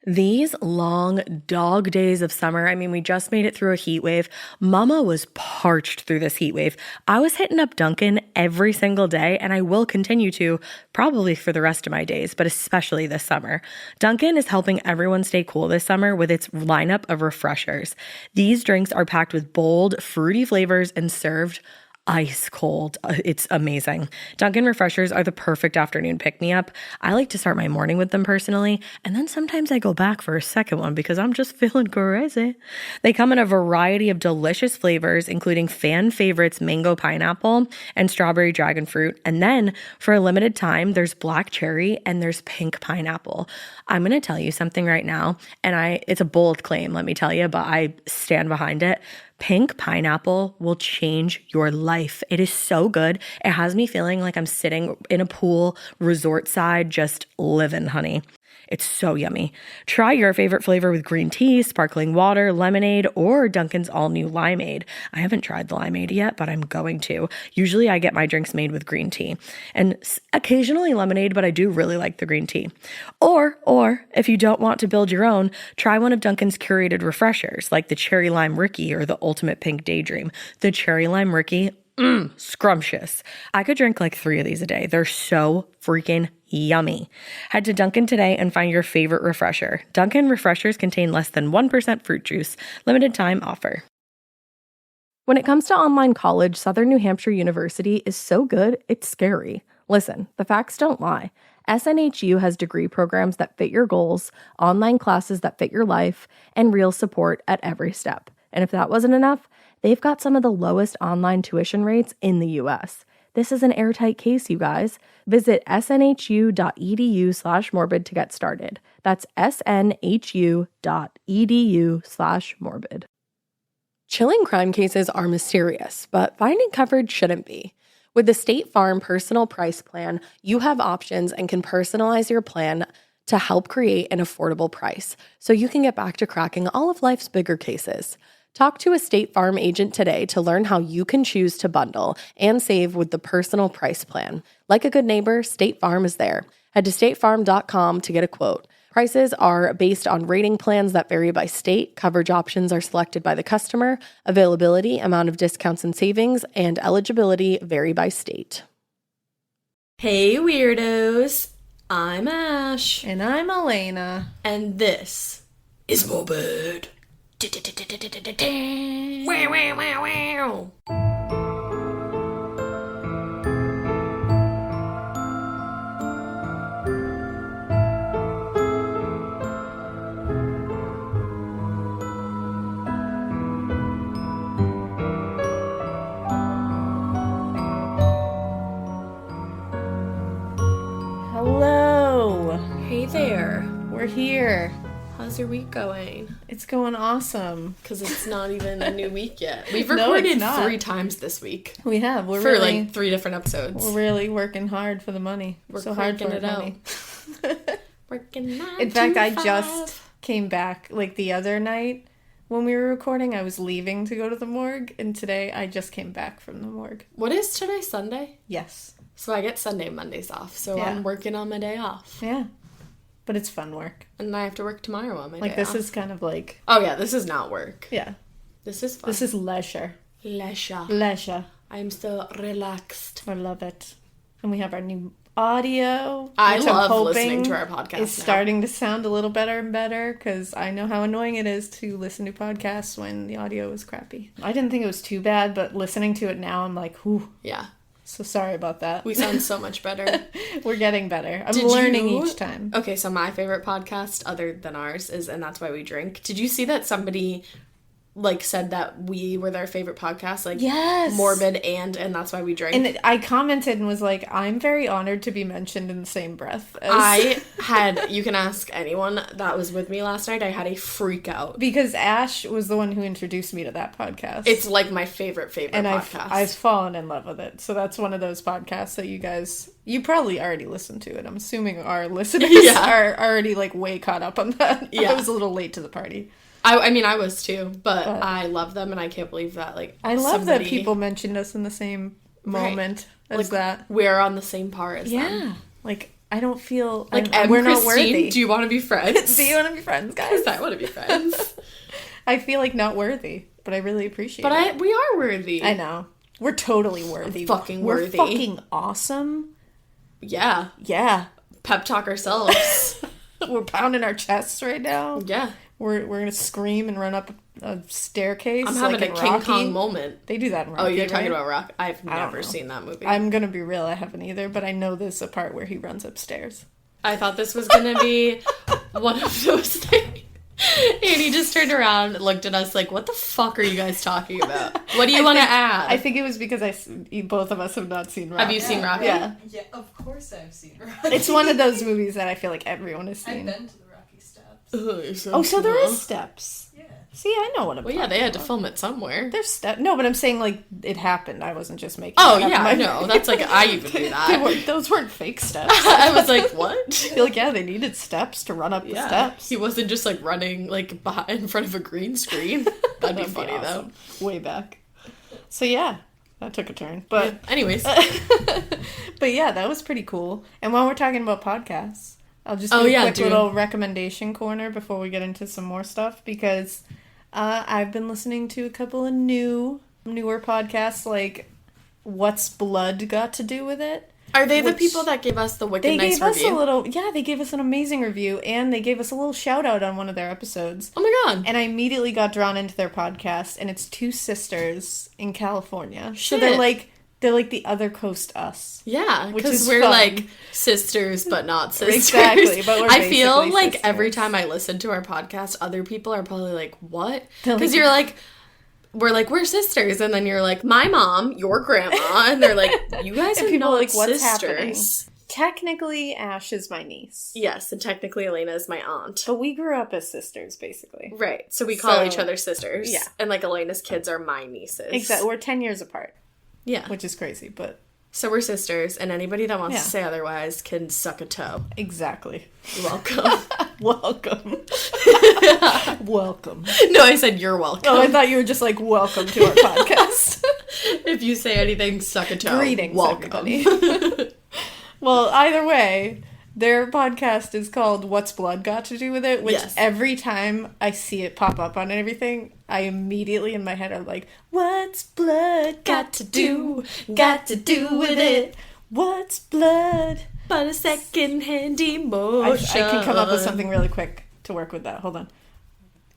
These long dog days of summer, I mean, we just made it through a heat wave. Mama was parched through this heat wave. I was hitting up Dunkin' every single day, and I will continue to probably for the rest of my days, but especially this summer. Dunkin' is helping everyone stay cool this summer with its lineup of refreshers. These drinks are packed with bold, fruity flavors and served ice cold. It's amazing. Dunkin' refreshers are the perfect afternoon pick-me-up. I like to start my morning with them personally, and then sometimes I go back for a second one because I'm just feeling crazy. They come in a variety of delicious flavors, including fan favorites mango pineapple and strawberry dragon fruit. And then for a limited time, there's black cherry and there's pink pineapple. I'm going to tell you something right now, and it's a bold claim, let me tell you, but I stand behind it. Pink pineapple will change your life. It is so good. It has me feeling like I'm sitting in a pool, resort side, just living, honey. It's so yummy. Try your favorite flavor with green tea, sparkling water, lemonade, or Dunkin's all-new limeade. I haven't tried the limeade yet, but I'm going to. Usually I get my drinks made with green tea and occasionally lemonade, but I do really like the green tea. Or if you don't want to build your own, try one of Dunkin's curated refreshers like the Cherry Lime Ricky or the Ultimate Pink Daydream. The Cherry Lime Ricky, scrumptious. I could drink like 3 of these a day. They're so freaking yummy. Head to Dunkin' today and find your favorite refresher. Dunkin' refreshers contain less than 1% fruit juice. Limited time offer. When it comes to online college, Southern New Hampshire University is so good, it's scary. Listen, the facts don't lie. SNHU has degree programs that fit your goals, online classes that fit your life, and real support at every step. And if that wasn't enough, they've got some of the lowest online tuition rates in the U.S. This is an airtight case, you guys. Visit snhu.edu/morbid to get started. That's snhu.edu/morbid. Chilling crime cases are mysterious, but finding coverage shouldn't be. With the State Farm Personal Price Plan, you have options and can personalize your plan to help create an affordable price so you can get back to cracking all of life's bigger cases. Talk to a State Farm agent today to learn how you can choose to bundle and save with the Personal Price Plan. Like a good neighbor, State Farm is there. Head to statefarm.com to get a quote. Prices are based on rating plans that vary by state. Coverage options are selected by the customer. Availability, amount of discounts and savings, and eligibility vary by state. Hey, weirdos. I'm Ash. And I'm Alaina. And this is Morbid. Wow, wow, wow, wow. Hello. Hey there. We're here. How's your week going? It's going awesome. Because it's not even a new week yet. We've recorded 3 times this week. We have. We're for really, like 3 different episodes. We're really working hard for the money. We're so hard for it money. Working 9 In fact, to I 5. just came back like the other night when we were recording. I was leaving to go to the morgue, and today I just came back from the morgue. What is today? Sunday? Yes. So I get Sunday, Mondays off. So Yeah. I'm working on my day off. Yeah. But it's fun work. And I have to work tomorrow on my day Like, this off. is kind of like... Oh, yeah. This is not work. Yeah. This is fun. This is leisure. Leisure. Leisure. I'm so relaxed. I love it. And we have our new audio. I which love I'm listening to our podcast It's starting to sound a little better and better because I know how annoying it is to listen to podcasts when the audio is crappy. I didn't think it was too bad, but listening to it now, I'm like, whew. Yeah. So sorry about that. We sound so much better. We're getting better. I'm learning each time. Okay, so my favorite podcast, other than ours, is And That's Why We Drink. Did you see that somebody, like, said that we were their favorite podcast? Like, yes. Morbid and That's Why We Drink. And I commented and was like, I'm very honored to be mentioned in the same breath as... I had, you can ask anyone that was with me last night, I had a freak out. Because Ash was the one who introduced me to that podcast. It's like my favorite and podcast. I've fallen in love with it. So that's one of those podcasts that you probably already listened to it. I'm assuming our listeners are already like way caught up on that. Yeah. I was a little late to the party. I mean, I was too, but I love them, and I can't believe that, like, I love that people mentioned us in the same moment as like, that. We're on the same par as them. Like, I don't feel like we're Christine, not worthy. Do you want to be friends? Do you want to be friends, guys? I want to be friends. I feel like not worthy, but I really appreciate it. But we are worthy. I know. We're totally worthy. I'm fucking worthy. We're fucking awesome. Yeah. Yeah. Pep talk ourselves. We're pounding our chests right now. Yeah. We're gonna scream and run up a staircase. I'm having a King Kong moment. They do that in Rocky. Oh, you're talking right? about Rock? I've never seen that movie. I'm gonna be real, I haven't either, but I know there's a part where he runs upstairs. I thought this was gonna be one of those things. And he just turned around and looked at us like, what the fuck are you guys talking about? What do you want to add? I think it was because both of us have not seen Rocky. Have you seen Rocky? Yeah. Yeah, of course I've seen Rocky. It's one of those movies that I feel like everyone has seen. I've been to the Rocky Steps. Oh, so there is steps. Yeah. See, I know what I'm Well, yeah, they had to film it somewhere. There's steps. No, but I'm saying, like, it happened. I wasn't just making Oh, it up. yeah, I know. That's like, I even do that. Those weren't fake steps. I was like, what? I feel like, yeah, they needed steps to run up the steps. He wasn't just like running like in front of a green screen. That'd be funny awesome. Though. Way back. So yeah, that took a turn. But yeah. Anyways. But yeah, that was pretty cool. And while we're talking about podcasts, I'll just do a quick little recommendation corner before we get into some more stuff, because I've been listening to a couple of newer podcasts, like What's Blood Got to Do with It? Are they the people that gave us the wicked nice review? They gave us an amazing review, and they gave us a little shout out on one of their episodes. Oh my god. And I immediately got drawn into their podcast, and it's two sisters in California. Shit. So they're like the other coast us. Yeah, because we're fun. Like sisters, but not sisters. Exactly, but we're I feel basically like sisters. every time I listen to our podcast, other people are probably like, what? Because you're like, we're sisters, and then you're like, my mom, your grandma, and they're like, you guys are not like, what's sisters. Happening? Technically, Ash is my niece. Yes, and technically Alaina is my aunt. But we grew up as sisters, basically. Right, so we call each other sisters. Yeah. And like Alaina's kids are my nieces. Exactly, we're 10 years apart. Yeah. Which is crazy, but... So we're sisters, and anybody that wants to say otherwise can suck a toe. Exactly. You're welcome. Welcome. Welcome. No, I said you're welcome. Oh, I thought you were just like, welcome to our podcast. If you say anything, suck a toe. Greetings, welcome. everybody. Well, either way, their podcast is called What's Blood Got to Do with It? Which every time I see it pop up on everything, I immediately in my head am like, what's blood got to do with it? What's blood? But a second-hand emotion. I can come up with something really quick to work with that. Hold on.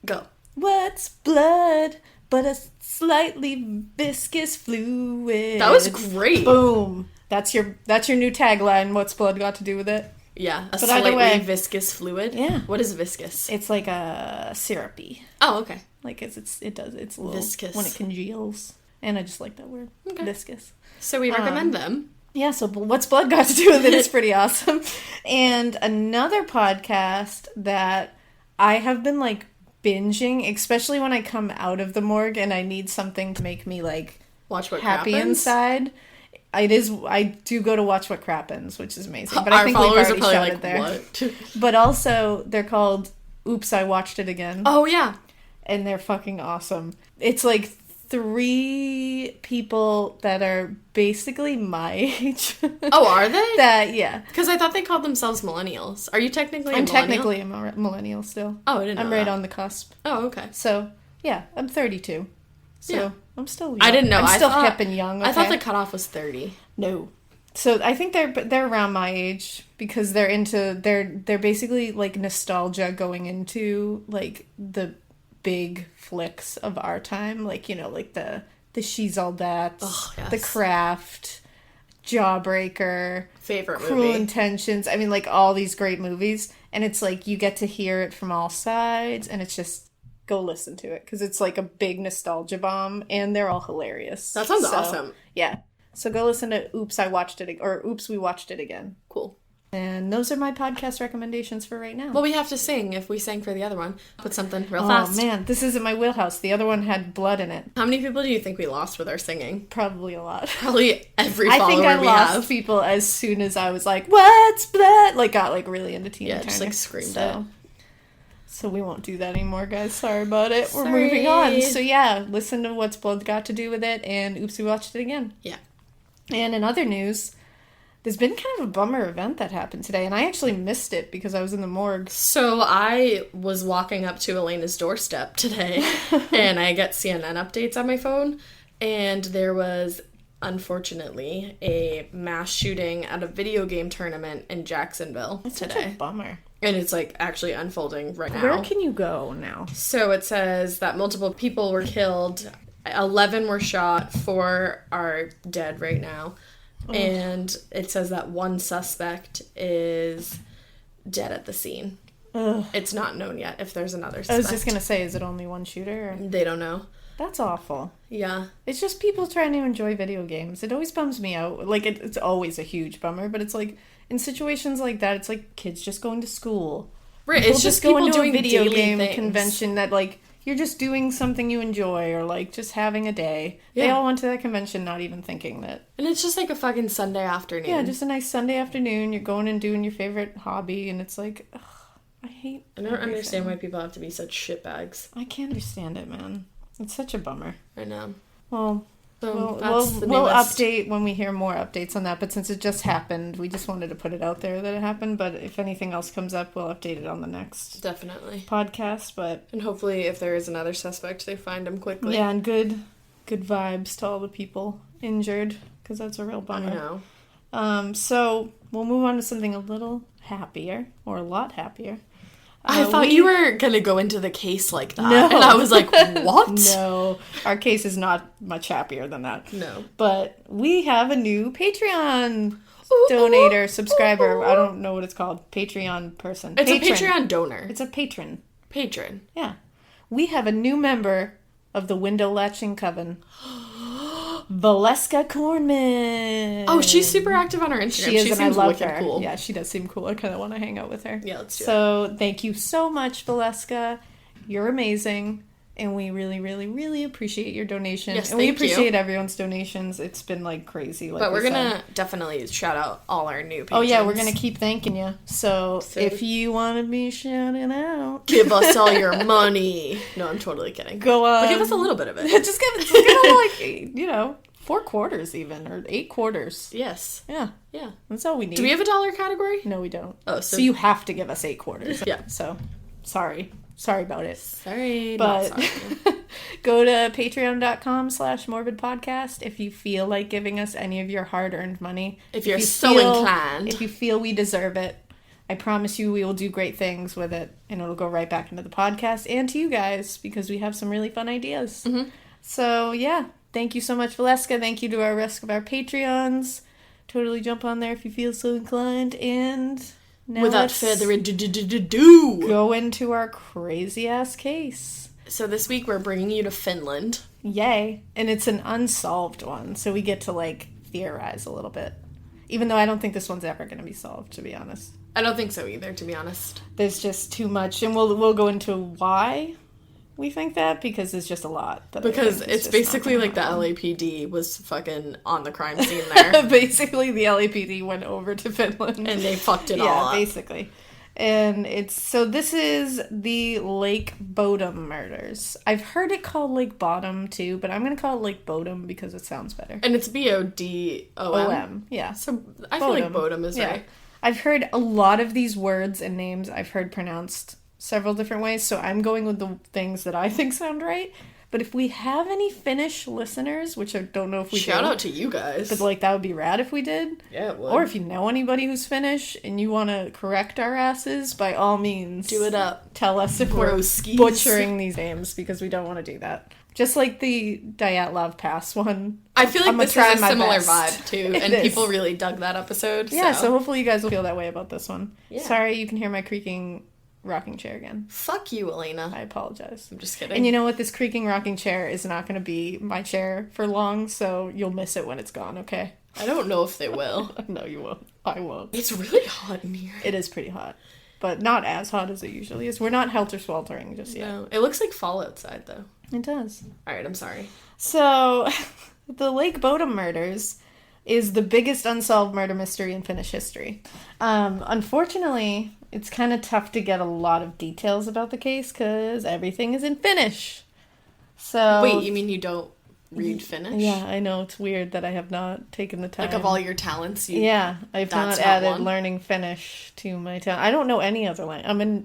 Go. What's blood but a slightly viscous fluid? That was great. Boom. That's your new tagline. What's blood got to do with it? Yeah, a slightly viscous fluid. Yeah. What is viscous? It's like a syrupy. Oh, okay. Like it's a little viscous when it congeals, and I just like that word. Okay. Viscous. So we recommend them. Yeah. So what's blood got to do with it? It's pretty awesome. And another podcast that I have been like binging, especially when I come out of the morgue and I need something to make me like watch what happy happens. Inside. I do go to Watch What Crappens, which is amazing. But our I think we've followers already are probably shouted like, there. what? But also, they're called Oops, I Watched It Again. Oh, yeah. And they're fucking awesome. It's like 3 people that are basically my age. Oh, are they? Yeah. Because I thought they called themselves millennials. Are you technically a millennial? I'm technically a millennial still. Oh, I didn't know I'm right on the cusp. Oh, okay. So, yeah, I'm 32. So, yeah. I'm still young. I didn't know. I'm still hip and young. Okay? I thought the cutoff was 30. No. So I think they're around my age because they're basically like nostalgia going into like the big flicks of our time, like, you know, like the She's All That, The Craft, Jawbreaker, favorite Cruel movie, Intentions. I mean, like all these great movies, and it's like you get to hear it from all sides, and it's just go listen to it because it's like a big nostalgia bomb, and they're all hilarious. That sounds awesome. Yeah. So go listen to Oops, I Watched It, or Oops, We Watched It Again. Cool. And those are my podcast recommendations for right now. Well, we have to sing. If we sang for the other one, put something real fast. Oh, man. This isn't my wheelhouse. The other one had blood in it. How many people do you think we lost with our singing? Probably a lot. Probably every follower I think I lost people as soon as I was like, what's blood? Like, got like really into Tina Turner. Yeah, just like screamed it. So we won't do that anymore, guys. Sorry about it. We're moving on. So yeah, listen to What's Blood Got to Do with It, and Oops, We Watched It Again. Yeah. And in other news, There's been kind of a bummer event that happened today, and I actually missed it because I was in the morgue. So I was walking up to Alaina's doorstep today, and I get CNN updates on my phone, and there was, unfortunately, a mass shooting at a video game tournament in Jacksonville today. Such a bummer. And it's, like, actually unfolding right now. Where can you go now? So it says that multiple people were killed, 11 were shot, 4 are dead right now. And it says that one suspect is dead at the scene. Ugh. It's not known yet if there's another suspect. I was just going to say, is it only one shooter? Or... They don't know. That's awful. Yeah. It's just people trying to enjoy video games. It always bums me out. Like, it's always a huge bummer, but it's like, in situations like that, it's like kids just going to school. Right, it's just people going to doing a video game things. convention that, like, you're just doing something you enjoy, or, like, just having a day. Yeah. They all went to that convention not even thinking that. And it's just like a fucking Sunday afternoon. Yeah, just a nice Sunday afternoon. You're going and doing your favorite hobby, and it's like, ugh, I hate I don't understand why people have to be such shitbags. I can't understand it, man. It's such a bummer. I know. Well, So we'll update when we hear more updates on that, but since it just happened, we just wanted to put it out there that it happened, but if anything else comes up, we'll update it on the next Definitely. podcast, but... And hopefully if there is another suspect, they find him quickly. Yeah, and good vibes to all the people injured, because that's a real bummer. I know. So, we'll move on to something a little happier, or a lot happier. I thought you were going to go into the case like that. No. And I was like, what? No, our case is not much happier than that. No. But we have a new Patreon donator, subscriber. I don't know what it's called. Patreon person. It's patron. a Patreon donor. It's a patron. Patron. Yeah. We have a new member of the Window Latching Coven. Valeska Cornman. Oh, she's super active on her Instagram. She is, she and seems I love wicked her. cool. Yeah, she does seem cool. I kind of want to hang out with her. Yeah, let's do it. So, thank you so much, Valeska. You're amazing. And we really, really, really appreciate your donation. Yes, and we thank you. appreciate everyone's donations. It's been, like, crazy. Like But we're we going said. to definitely shout out all our new patrons. Oh, yeah, we're going to keep thanking you. So, if you want to be shouted out... Give us all your money. No, I'm totally kidding. Go on. But give us a little bit of it. just give us, like, 4 quarters even, or 8 quarters. Yes. Yeah. Yeah. That's all we need. Do we have a dollar category? No, we don't. Oh, so you have to give us 8 quarters. Yeah. So, sorry. Sorry about it. Sorry. But Not sorry. go to patreon.com/morbidpodcast if you feel like giving us any of your hard-earned money. If you're so inclined. If you feel we deserve it. I promise you we will do great things with it, and it'll go right back into the podcast and to you guys, because we have some really fun ideas. Mm-hmm. So, yeah. Thank you so much, Valeska. Thank you to our rest of our Patreons. Totally jump on there if you feel so inclined. And now without further ado, go into our crazy-ass case. So this week we're bringing you to Finland. Yay. And it's an unsolved one, so we get to, like, theorize a little bit. Even though I don't think this one's ever going to be solved, to be honest. I don't think so either, to be honest. There's just too much, and we'll go into why we think that, because there's just a lot. Because it's basically like the LAPD was fucking on the crime scene there. Basically, the LAPD went over to Finland. And they fucked it all up. Yeah, basically. And this is the Lake Bodom murders. I've heard it called Lake Bodom too, but I'm going to call it Lake Bodom because it sounds better. And it's Bodom. O-M, yeah. So I feel like Bodom is right. I've heard a lot of these words and names I've heard pronounced several different ways, so I'm going with the things that I think sound right. But if we have any Finnish listeners, which I don't know if we Shout do, out to you guys. but like that would be rad if we did. Yeah, it would. Or if you know anybody who's Finnish and you want to correct our asses, by all means, do it up. Tell us if Broskies. we're butchering these names, because we don't want to do that. Just like the Dyatlov Pass one. I feel like this is a similar best. vibe too, and people really dug that episode. Yeah, so hopefully you guys will feel that way about this one. Yeah. Sorry, you can hear my creaking rocking chair again. Fuck you, Alaina. I apologize. I'm just kidding. And you know what? This creaking rocking chair is not going to be my chair for long, so you'll miss it when it's gone, okay? I don't know if they will. No, you won't. I won't. It's really hot in here. It is pretty hot. But not as hot as it usually is. We're not helter-sweltering just yet. No. It looks like fall outside, though. It does. Alright, I'm sorry. So, the Lake Bodom murders is the biggest unsolved murder mystery in Finnish history. Unfortunately, it's kind of tough to get a lot of details about the case because everything is in Finnish. So Wait, you mean you don't read Finnish? Yeah, I know. It's weird that I have not taken the time. Like, of all your talents, I've not added learning Finnish to my talent. I don't know any other language.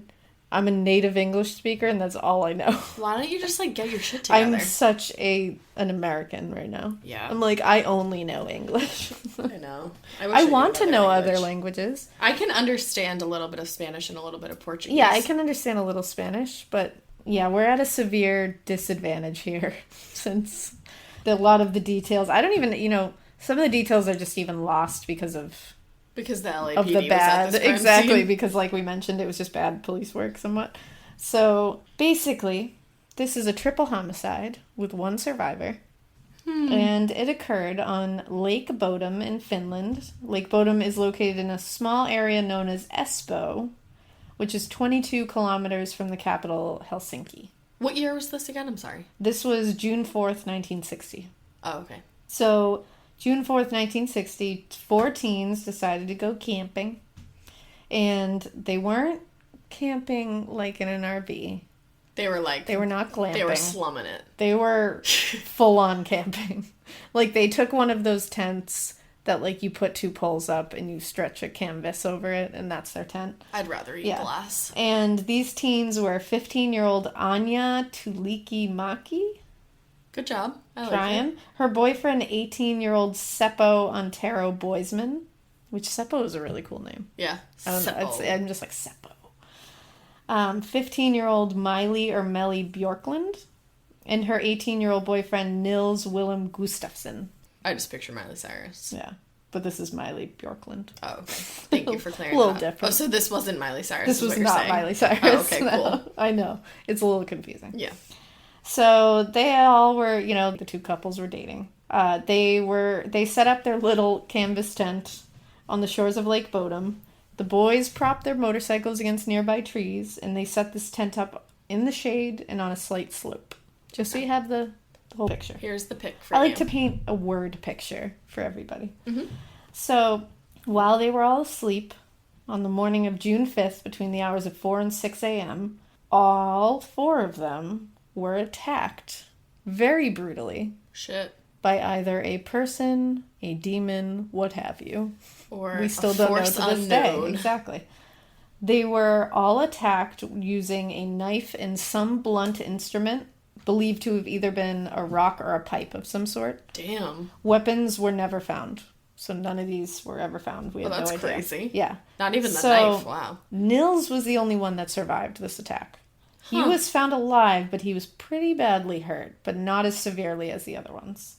I'm a native English speaker, and that's all I know. Why don't you just, like, get your shit together? I'm such an American right now. Yeah. I'm like, I only know English. I know. I want to know other languages. I can understand a little bit of Spanish and a little bit of Portuguese. Yeah, I can understand a little Spanish, but yeah, we're at a severe disadvantage here since a lot of the details. I don't even, some of the details are just even lost because of the LAPD of the bad, was at this crime exactly, scene. because like we mentioned, it was just bad police work somewhat. So basically, this is a triple homicide with one survivor. And it occurred on Lake Bodom in Finland. Lake Bodom is located in a small area known as Espoo, which is 22 kilometers from the capital, Helsinki. What year was this again? I'm sorry. This was June 4th, 1960. Oh, okay. So, June 4th, 1960, 4 teens decided to go camping. And they weren't camping like in an RV. They were like... They were not glamping. They were slumming it. They were full-on camping. Like, they took one of those tents that, like, you put 2 poles up and you stretch a canvas over it, and that's their tent. I'd rather eat glass. And these teens were 15-year-old Anya Tulikimaki. Good job. I like Trying. it. Her boyfriend, 18-year-old Seppo Antero Boisman, which Seppo is a really cool name. Yeah. I don't know. I'm just like, Seppo. 15-year-old Miley or Melly Bjorklund, and her 18-year-old boyfriend, Nils Willem Gustafsson. I just picture Miley Cyrus. Yeah. But this is Miley Bjorklund. Oh, okay. Thank you for clearing that up. A little that. different. Oh, so this wasn't Miley Cyrus. This was not Miley Cyrus. Oh, okay, cool. No. I know. It's a little confusing. Yeah. So they all were, the 2 couples were dating. They set up their little canvas tent on the shores of Lake Bodom. The boys propped their motorcycles against nearby trees, and they set this tent up in the shade and on a slight slope. Just so you have the whole picture. Here's the pic for you. I like to paint a word picture for everybody. Mm-hmm. So, while they were all asleep, on the morning of June 5th, between the hours of 4 and 6 a.m., all 4 of them were attacked very brutally. Shit. By either a person, a demon, what have you. Or we still a don't know force to this day. unknown. Exactly. They were all attacked using a knife and some blunt instrument, believed to have either been a rock or a pipe of some sort. Damn. Weapons were never found. So none of these were ever found. We have that's no idea. crazy. Yeah. Not even the knife. Wow. Nils was the only one that survived this attack. He was found alive, but he was pretty badly hurt, but not as severely as the other ones.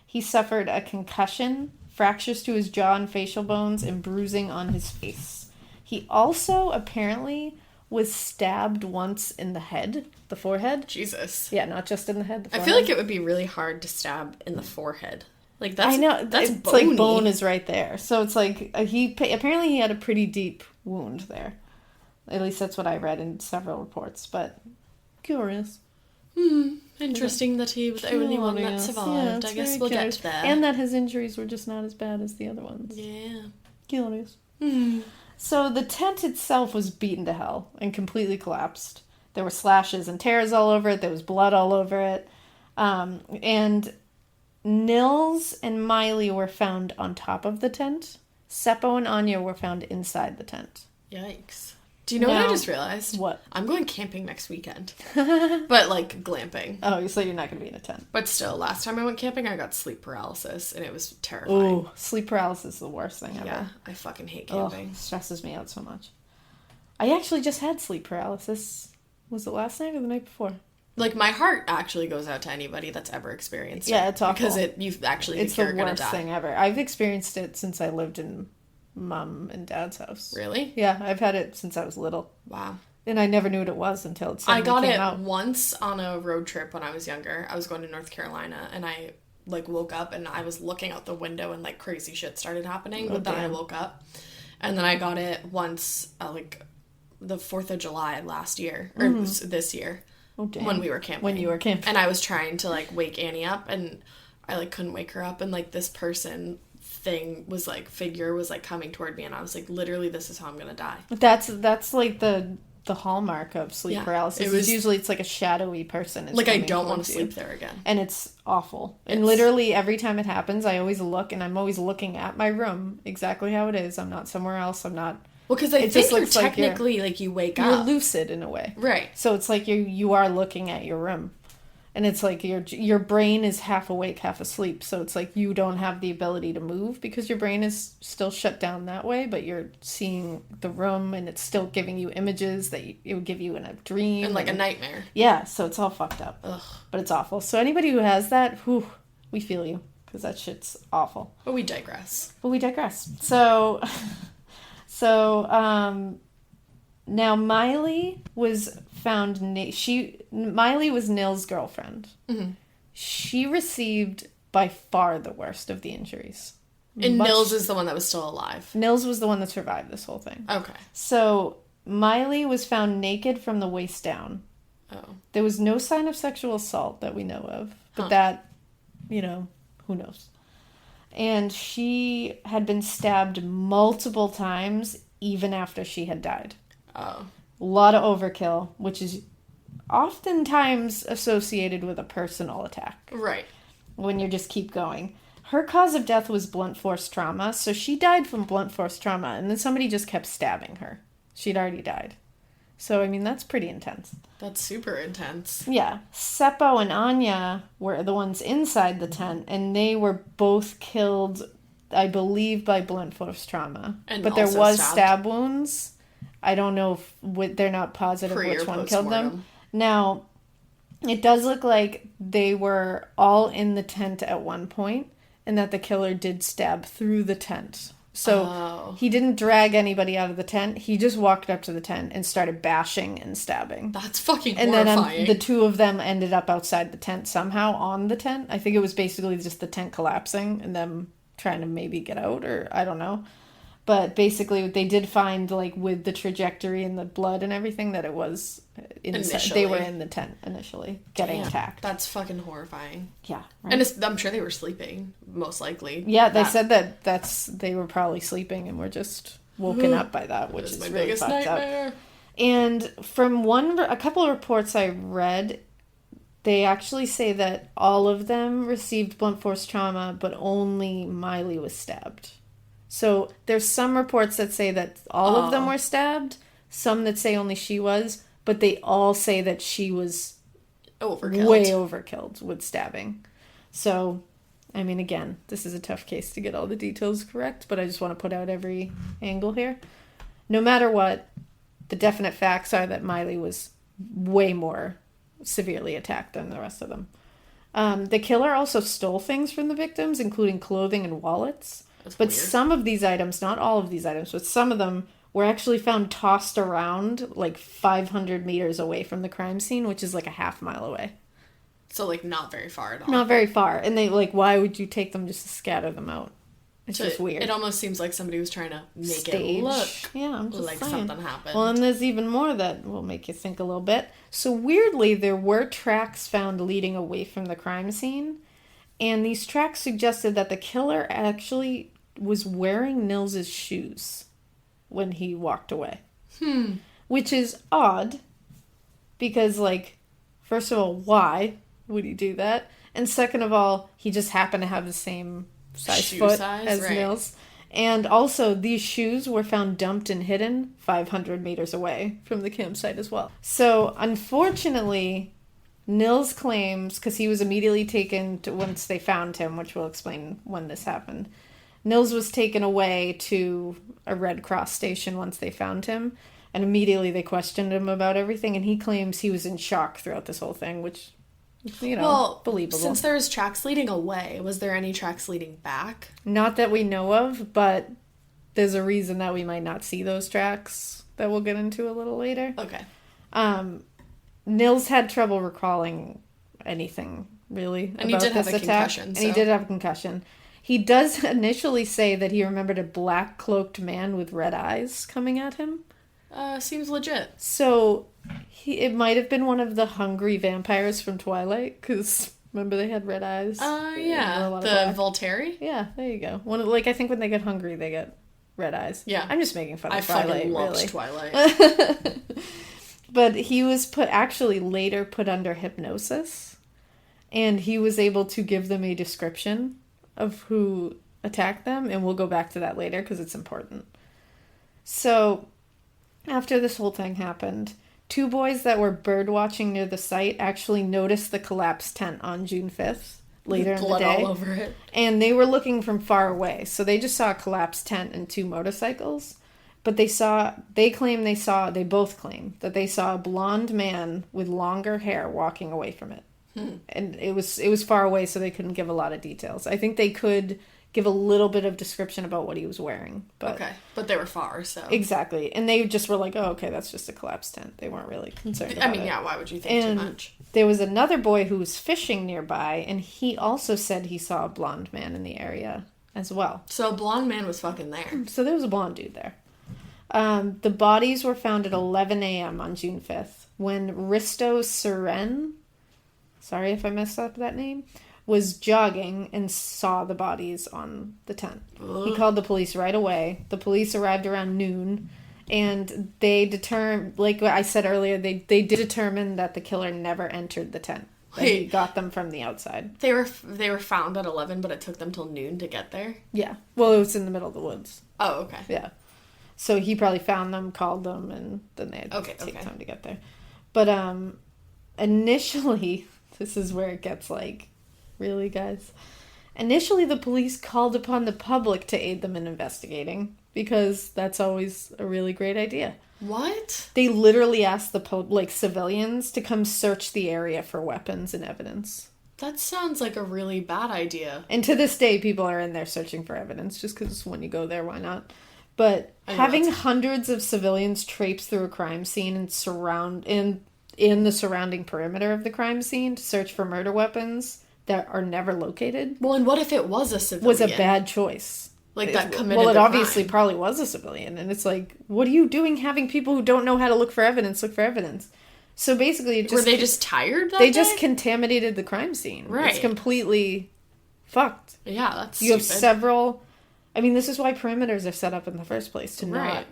He suffered a concussion, fractures to his jaw and facial bones, and bruising on his face. He also apparently was stabbed once in the head, the forehead. Jesus. Yeah, not just in the head. I feel like it would be really hard to stab in the forehead. Like that's. I know that's it's bony. like bone is right there, so it's like apparently he had a pretty deep wound there. At least that's what I read in several reports. But curious. Interesting that he was the only one that survived. I guess we'll get to that. And that his injuries were just not as bad as the other ones. Yeah. Curious. So the tent itself was beaten to hell and completely collapsed. There were slashes and tears all over it. There was blood all over it. And Nils and Miley were found on top of the tent. Seppo and Anya were found inside the tent. Yikes. Do you know what I just realized? What? I'm going camping next weekend. But, like, glamping. Oh, so you're not going to be in a tent. But still, last time I went camping, I got sleep paralysis, and it was terrifying. Ooh, sleep paralysis is the worst thing ever. Yeah, I fucking hate camping. It stresses me out so much. I actually just had sleep paralysis. Was it last night or the night before? Like, my heart actually goes out to anybody that's ever experienced it. Yeah, it's awful. Because you actually it's think the you're going to worst die. thing ever. I've experienced it since I lived in Mom and Dad's house. Really? Yeah, I've had it since I was little. Wow. And I never knew what it was until it I got came it out. once on a road trip when I was younger. I was going to North Carolina, and I, like, woke up, and I was looking out the window, and, like, crazy shit started happening. But then I woke up. And then I got it once, like, the 4th of July last year. Or this year. Oh, damn. When we were camping. When you were camping. And I was trying to, like, wake Annie up, and I, like, couldn't wake her up. And, like, this figure was, like, coming toward me. And I was like, literally, this is how I'm gonna die. That's like the the hallmark of sleep Yeah, paralysis. It's like a shadowy person. Like, I don't want to sleep there again. And it's awful. And literally every time it happens, I always look, and I'm always looking at my room exactly how it is. I'm not somewhere else. I'm not... Well, because I think you're technically, like, you wake up. You're lucid in a way. Right. So it's like you are looking at your room. And it's like your brain is half awake, half asleep. So it's like you don't have the ability to move because your brain is still shut down that way, but you're seeing the room and it's still giving you images that it would give you in a dream. And like a nightmare. Yeah, so it's all fucked up. Ugh. But it's awful. So anybody who has that, we feel you because that shit's awful. But we digress. So, now Miley was found. Miley was Nils' girlfriend. Mm-hmm. She received by far the worst of the injuries. And Nils is the one that was still alive. Nils was the one that survived this whole thing. Okay. So Miley was found naked from the waist down. Oh. There was no sign of sexual assault that we know of, but that, who knows? And she had been stabbed multiple times even after she had died. Oh. A lot of overkill, which is oftentimes associated with a personal attack. Right. When you just keep going. Her cause of death was blunt force trauma, so she died from blunt force trauma, and then somebody just kept stabbing her. She'd already died. So, I mean, that's pretty intense. That's super intense. Yeah. Seppo and Anya were the ones inside the tent, and they were both killed, I believe, by blunt force trauma. But there was stab wounds. I don't know if they're not positive which one killed them. Now, it does look like they were all in the tent at one point, and that the killer did stab through the tent. So he didn't drag anybody out of the tent. He just walked up to the tent and started bashing and stabbing. That's fucking horrifying. And then the two of them ended up outside the tent somehow on the tent. I think it was basically just the tent collapsing and them trying to maybe get out, or I don't know. But basically, they did find, like, with the trajectory and the blood and everything, that it was inside. They were in the tent initially, getting attacked. That's fucking horrifying. Yeah. Right? And I'm sure they were sleeping, most likely. Yeah, they said that they were probably sleeping and were just woken up by that, which is my really biggest fucked nightmare. up. And from a couple of reports I read, they actually say that all of them received blunt force trauma, but only Miley was stabbed. So there's some reports that say that all of them were stabbed, some that say only she was, but they all say that she was way overkilled with stabbing. So, I mean, again, this is a tough case to get all the details correct, but I just want to put out every angle here. No matter what, the definite facts are that Miley was way more severely attacked than the rest of them. The killer also stole things from the victims, including clothing and wallets. But some of these items, not all of these items, but some of them were actually found tossed around like 500 meters away from the crime scene, which is like a half mile away. So, like, not very far at all. Not very far. And they, like, why would you take them just to scatter them out? It's just weird. It almost seems like somebody was trying to make it look I'm just like saying. something happened. Well, and there's even more that will make you think a little bit. So, weirdly, there were tracks found leading away from the crime scene. And these tracks suggested that the killer actually was wearing Nils's shoes when he walked away. Which is odd. Because, like, first of all, why would he do that? And second of all, he just happened to have the same size foot as Nils. And also, these shoes were found dumped and hidden 500 meters away from the campsite as well. So, unfortunately, Nils claims, because he was immediately taken to, once they found him, which we'll explain when this happened, Nils was taken away to a Red Cross station once they found him, and immediately they questioned him about everything, and he claims he was in shock throughout this whole thing, which, believable. Since there was tracks leading away, was there any tracks leading back? Not that we know of, but there's a reason that we might not see those tracks that we'll get into a little later. Okay. Nils had trouble recalling anything, really, and about he did this have a attack. concussion. And he did have a concussion. He does initially say that he remembered a black-cloaked man with red eyes coming at him. Seems legit. So, it might have been one of the hungry vampires from Twilight, because remember they had red eyes? Yeah. The Volturi? Yeah, there you go. I think when they get hungry, they get red eyes. Yeah. I'm just making fun of Twilight, fucking loved really. Twilight. But he was later put under hypnosis, and he was able to give them a description of who attacked them, and we'll go back to that later because it's important. So, after this whole thing happened, 2 boys that were bird watching near the site actually noticed the collapsed tent on June 5th, later in the day. Blood all over it. And they were looking from far away, so they just saw a collapsed tent and 2 motorcycles. But they both claim that they saw a blonde man with longer hair walking away from it. And it was far away, so they couldn't give a lot of details. I think they could give a little bit of description about what he was wearing. But they were far, so. Exactly. And they just were like, oh, okay, that's just a collapsed tent. They weren't really concerned about it. Yeah, why would you think too much? There was another boy who was fishing nearby, and he also said he saw a blonde man in the area as well. So a blonde man was fucking there. So there was a blonde dude there. The bodies were found at 11 a.m. on June 5th when Risto Siren, sorry if I messed up that name, was jogging and saw the bodies on the tent. Ugh. He called the police right away. The police arrived around noon, and they determined, like I said earlier, they did determine that the killer never entered the tent. He got them from the outside. They were found at 11, but it took them till noon to get there? Yeah. Well, it was in the middle of the woods. Oh, okay. Yeah. So he probably found them, called them, and then they had to take time to get there. But initially, this is where it gets like, really, guys? Initially, the police called upon the public to aid them in investigating, because that's always a really great idea. What? They literally asked the civilians to come search the area for weapons and evidence. That sounds like a really bad idea. And to this day, people are in there searching for evidence, just because when you go there, why not? But having hundreds of civilians traipse through a crime scene and in the surrounding perimeter of the crime scene to search for murder weapons that are never located. Well, and what if it was a civilian? Was a bad choice. Like that committed Well, it the obviously crime. probably was a civilian. And it's like, what are you doing having people who don't know how to look for evidence? So basically, were they just tired that They day? just contaminated the crime scene. Right. It's completely fucked. Yeah, that's You have several... I mean, this is why perimeters are set up in the first place, to not...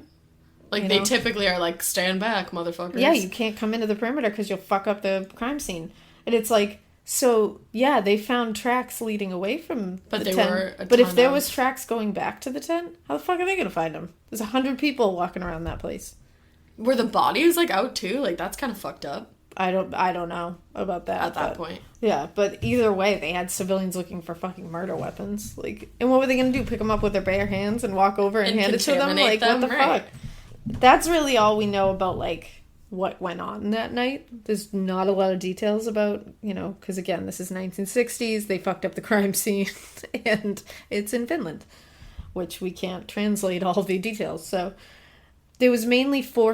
Like, they typically are like, stand back, motherfuckers. Yeah, you can't come into the perimeter because you'll fuck up the crime scene. And it's like, so, yeah, they found tracks leading away from the tent. But if there was tracks going back to the tent, how the fuck are they going to find them? There's 100 people walking around that place. Were the bodies, like, out too? Like, that's kind of fucked up. I don't know about that. At that point. Yeah, but either way, they had civilians looking for fucking murder weapons. Like, and what were they going to do? Pick them up with their bare hands and walk over and hand it to them? Like, what the fuck? That's really all we know about, like, what went on that night. There's not a lot of details about, because again, this is 1960s. They fucked up the crime scene, and it's in Finland, which we can't translate all the details. So there was mainly 4.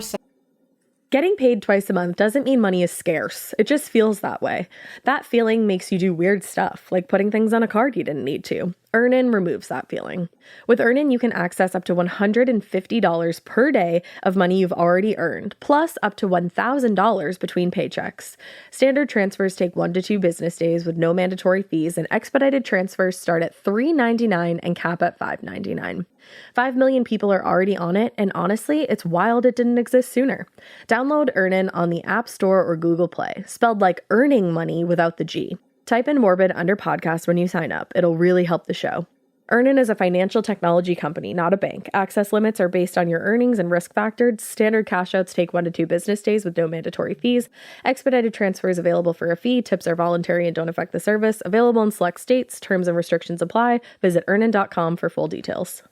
Getting paid twice a month doesn't mean money is scarce. It just feels that way. That feeling makes you do weird stuff, like putting things on a card you didn't need to. Earnin removes that feeling. With Earnin, you can access up to $150 per day of money you've already earned, plus up to $1,000 between paychecks. Standard transfers take 1 to 2 business days with no mandatory fees, and expedited transfers start at $3.99 and cap at $5.99. 5 million people are already on it, and honestly, it's wild it didn't exist sooner. Download Earnin on the App Store or Google Play, spelled like earning money without the G. Type in Morbid under podcast when you sign up. It'll really help the show. Earnin is a financial technology company, not a bank. Access limits are based on your earnings and risk factors. Standard cash outs take 1 to 2 business days with no mandatory fees. Expedited transfers available for a fee. Tips are voluntary and don't affect the service. Available in select states. Terms and restrictions apply. Visit earnin.com for full details.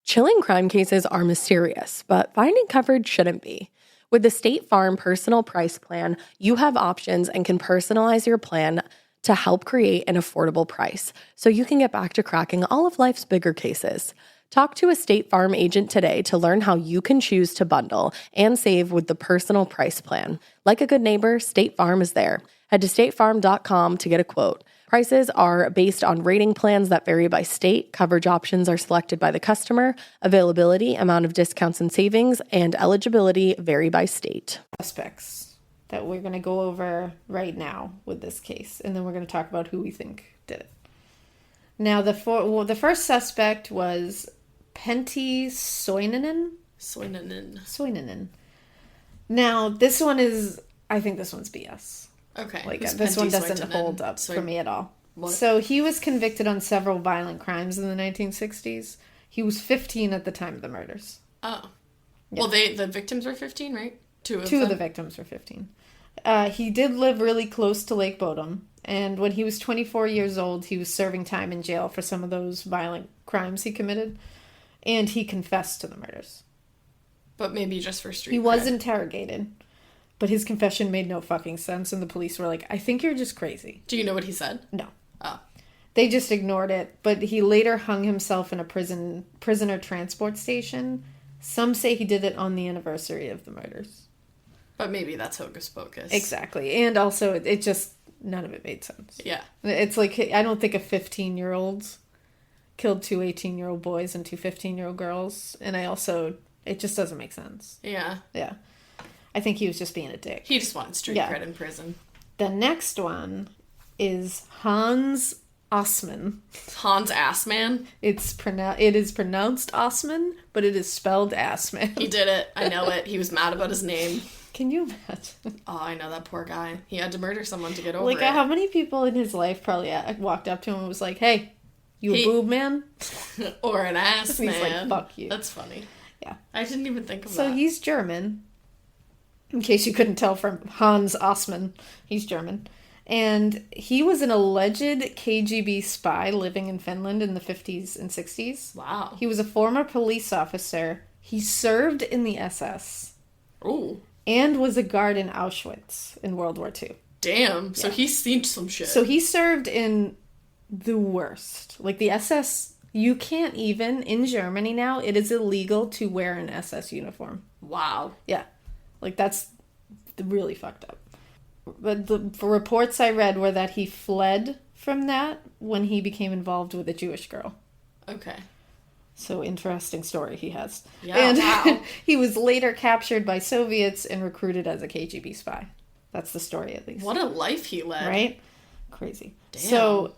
Chilling crime cases are mysterious, but finding coverage shouldn't be. With the State Farm Personal Price Plan, you have options and can personalize your plan to help create an affordable price so you can get back to cracking all of life's bigger cases. Talk to a State Farm agent today to learn how you can choose to bundle and save with the Personal Price Plan. Like a good neighbor, State Farm is there. Head to statefarm.com to get a quote. Prices are based on rating plans that vary by state. Coverage options are selected by the customer. Availability, amount of discounts and savings, and eligibility vary by state. Suspects that we're going to go over right now with this case, and then we're going to talk about who we think did it. Now, the first suspect was Pentti Soininen. Now, this one is... I think this one's BS. Okay. Like, this one doesn't hold up for me at all. What? So, he was convicted on several violent crimes in the 1960s. He was 15 at the time of the murders. Oh. Yeah. Well, the victims were 15, right? Two of the victims were 15. He did live really close to Lake Bodom, and when he was 24 years old, he was serving time in jail for some of those violent crimes he committed, and he confessed to the murders. But maybe just for street He cred. was interrogated, but his confession made no fucking sense, and the police were like, I think you're just crazy. Do you know what he said? No. Oh. They just ignored it, but he later hung himself in a prisoner transport station. Some say he did it on the anniversary of the murders. But maybe that's hocus pocus. Exactly. And also, it just, none of it made sense. Yeah. It's like, I don't think a 15-year-old killed 2 18-year-old boys and 2 15-year-old girls. And it just doesn't make sense. Yeah. Yeah. I think he was just being a dick. He just wanted street cred in prison. The next one is Hans Osman. Hans Assman? It is pronounced Osman, but it is spelled Assman. He did it. I know it. He was mad about his name. Can you imagine? Oh, I know that poor guy. He had to murder someone to get over Like, it. how many people in his life probably walked up to him and was like, hey, you a boob man? Or an ass man. He's like, fuck you. That's funny. Yeah. I didn't even think of that. So he's German. In case you couldn't tell from Hans Osman, he's German. And he was an alleged KGB spy living in Finland in the 50s and 60s. Wow. He was a former police officer. He served in the SS. Ooh. And was a guard in Auschwitz in World War II. Damn. So he's seen some shit. So he served in the worst. Like the SS, you can't even, in Germany now, it is illegal to wear an SS uniform. Wow. Yeah. Like that's really fucked up. But the reports I read were that he fled from that when he became involved with a Jewish girl. Okay. So interesting story he has. Yeah, and wow. He was later captured by Soviets and recruited as a KGB spy. That's the story, at least. What a life he led. Right? Crazy. Damn. So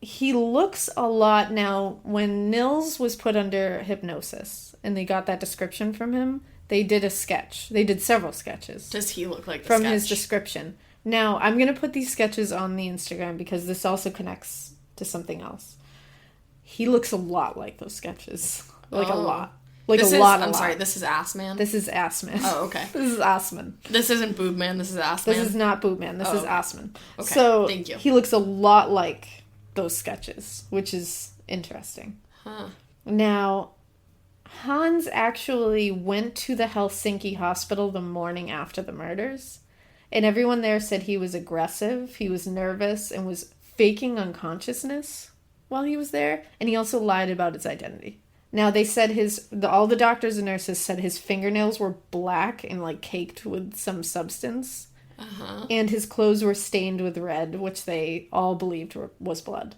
he looks a lot now. When Nils was put under hypnosis and they got that description from him, they did a sketch. They did several sketches. Does he look like the from sketch? His description. Now, I'm going to put these sketches on the Instagram because this also connects to something else. He looks a lot like those sketches. Like a lot. Like this a is, lot, I'm sorry, this is Ass Man? This is Assman. Oh, okay. This is Assman. This isn't Boob Man, this is Ass Man? This is not Boob Man. This is okay. Assman. Okay, so thank you. He looks a lot like those sketches, which is interesting. Huh. Now, Hans actually went to the Helsinki hospital the morning after the murders, and everyone there said he was aggressive, he was nervous, and was faking unconsciousness while he was there, and he also lied about his identity. Now, they said all the doctors and nurses said his fingernails were black and, like, caked with some substance, and his clothes were stained with red, which they all believed was blood.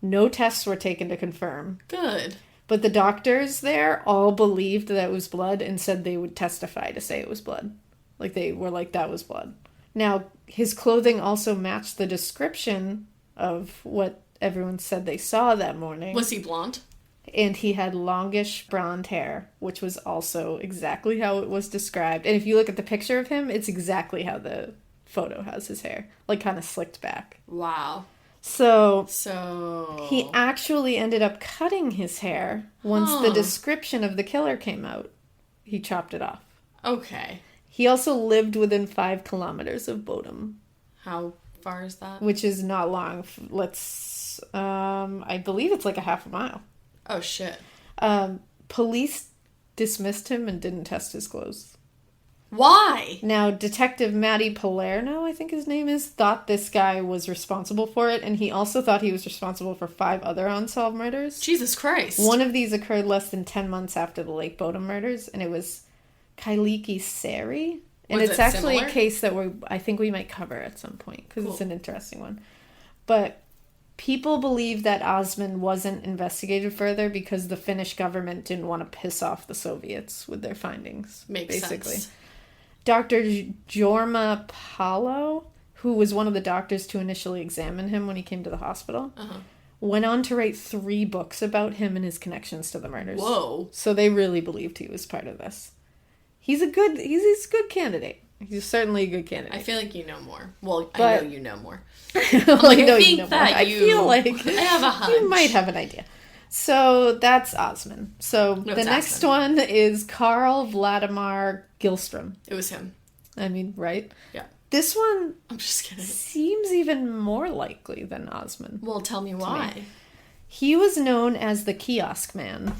No tests were taken to confirm. Good. But the doctors there all believed that it was blood and said they would testify to say it was blood. Like, they were like, that was blood. Now, his clothing also matched the description of what everyone said they saw that morning. Was he blonde? And he had longish blonde hair, which was also exactly how it was described. And if you look at the picture of him, it's exactly how the photo has his hair. Like, kind of slicked back. Wow. So he actually ended up cutting his hair once the description of the killer came out. He chopped it off. Okay. He also lived within 5 kilometers of Bodom. How far is that? Which is not long. I believe it's like a half a mile. Oh, shit. Police dismissed him and didn't test his clothes. Why? Now, Detective Matty Palerno, I think his name is, thought this guy was responsible for it, and he also thought he was responsible for 5 other unsolved murders. Jesus Christ. One of these occurred less than 10 months after the Lake Bodom murders, and it was Kailiki Sari. And Was it's it actually similar? a case that I think we might cover at some point, because it's an interesting one. But people believe that Osman wasn't investigated further because the Finnish government didn't want to piss off the Soviets with their findings. Makes basically. sense. Dr. Jorma Palo, who was one of the doctors to initially examine him when he came to the hospital, went on to write 3 books about him and his connections to the murders. Whoa. So they really believed he was part of this. he's a good candidate. He's certainly a good candidate. I feel like you know more. Well, I know you know more. I feel like I have a hunch. You might have an idea. So that's Osman. So the next one is Karl Vladimir Gillstrom. It was him. I mean, right? Yeah. This one, I'm just kidding, seems even more likely than Osman. Well, tell me why. He was known as the Kiosk Man.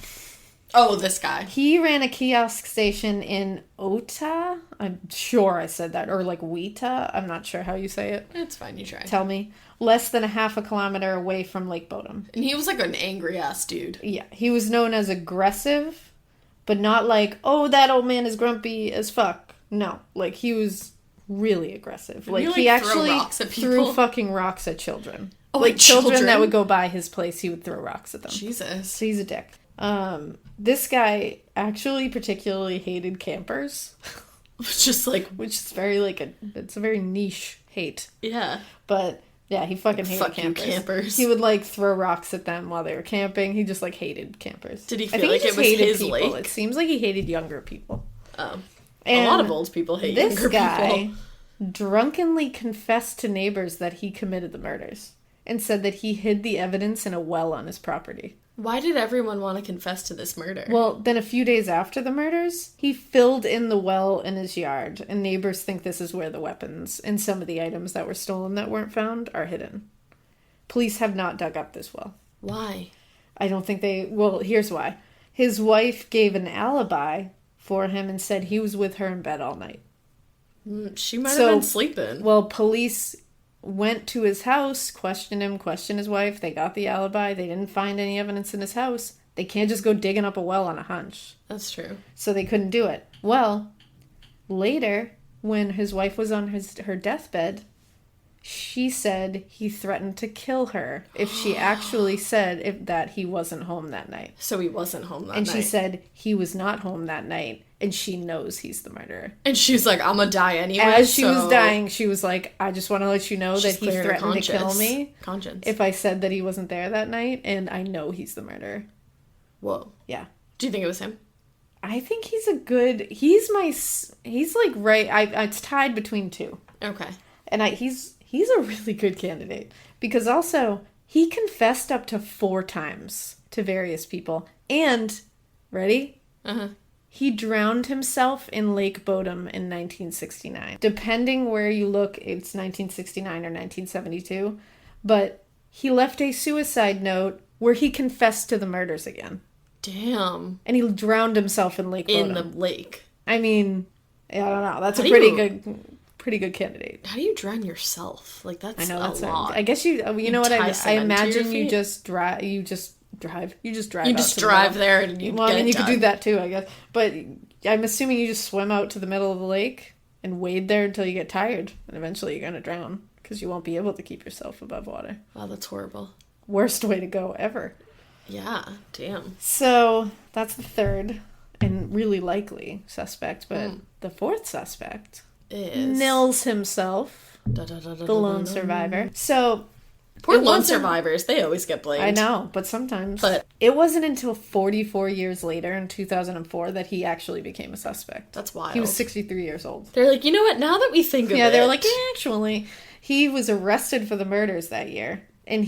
Oh, this guy. He ran a kiosk station in Ota. I'm sure I said that. Or like Weta. I'm not sure how you say it. It's fine, you try. Tell me. Less than a half a kilometer away from Lake Bodom. And he was like an angry-ass dude. Yeah. He was known as aggressive, but not like, oh, that old man is grumpy as fuck. No. Like, he was really aggressive. Like, he actually threw fucking rocks at children. Oh, like, children that would go by his place, he would throw rocks at them. Jesus. So he's a dick. This guy actually particularly hated campers. Just like... Which is very, like, it's a very niche hate. Yeah. But, yeah, he fucking hated campers. He would, like, throw rocks at them while they were camping. He just, like, hated campers. Did he feel like it was his lake? It seems like he hated younger people. Oh. And a lot of old people hate younger people. This guy drunkenly confessed to neighbors that he committed the murders and said that he hid the evidence in a well on his property. Why did everyone want to confess to this murder? Well, then a few days after the murders, he filled in the well in his yard, and neighbors think this is where the weapons and some of the items that were stolen that weren't found are hidden. Police have not dug up this well. Why? I don't think well, here's why. His wife gave an alibi for him and said he was with her in bed all night. She might have been sleeping. Well, police went to his house, questioned him, questioned his wife. They got the alibi. They didn't find any evidence in his house. They can't just go digging up a well on a hunch. That's true. So they couldn't do it. Well, later, when his wife was on her deathbed, she said he threatened to kill her if she actually said that he wasn't home that night. So he wasn't home that night. And she said he was not home that night, and she knows he's the murderer. And she's like, I'm gonna die anyway. As she was dying, she was like, I just want to let you know that he threatened to kill me if I said that he wasn't there that night, and I know he's the murderer. Whoa. Yeah. Do you think it was him? I think he's like right, it's tied between two. Okay. And he's a really good candidate. Because also, he confessed up to 4 times to various people. And, ready? Uh-huh. He drowned himself in Lake Bodom in 1969. Depending where you look, it's 1969 or 1972. But he left a suicide note where he confessed to the murders again. Damn. And he drowned himself in Lake Bodom. In the lake. I mean, I don't know. That's pretty good candidate. How do you drown yourself? Like, that's a lot. I guess you know what, I imagine you just drive. You just drive. You just drive there and you Well, I mean, you could do that too, I guess. But I'm assuming you just swim out to the middle of the lake and wade there until you get tired. And eventually you're going to drown because you won't be able to keep yourself above water. Wow, that's horrible. Worst way to go ever. Yeah, damn. So that's the third and really likely suspect. But the fourth suspect is Nils himself, the lone survivor. So poor lone survivors, they always get blamed. I know, but sometimes. But it wasn't until 44 years later in 2004 that he actually became a suspect. That's wild. He was 63 years old. They're like, you know what, now that we think of it. Yeah, they're like, actually, he was arrested for the murders that year. And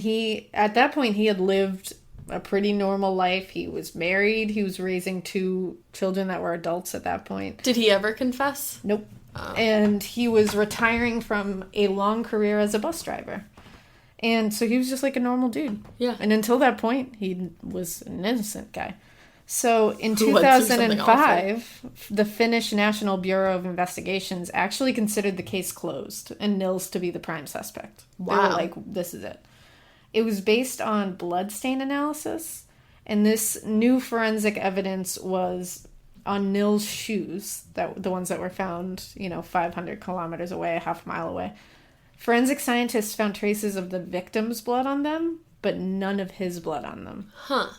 at that point, he had lived a pretty normal life. He was married. He was raising 2 children that were adults at that point. Did he ever confess? Nope. Oh. And he was retiring from a long career as a bus driver. And so he was just like a normal dude. Yeah. And until that point, he was an innocent guy. So in 2005, the Finnish National Bureau of Investigations actually considered the case closed and Nils to be the prime suspect. Wow. They were like, this is it. It was based on bloodstain analysis, and this new forensic evidence was on Nils' shoes, the ones that were found, 500 kilometers away, a half mile away. Forensic scientists found traces of the victim's blood on them, but none of his blood on them. Huh.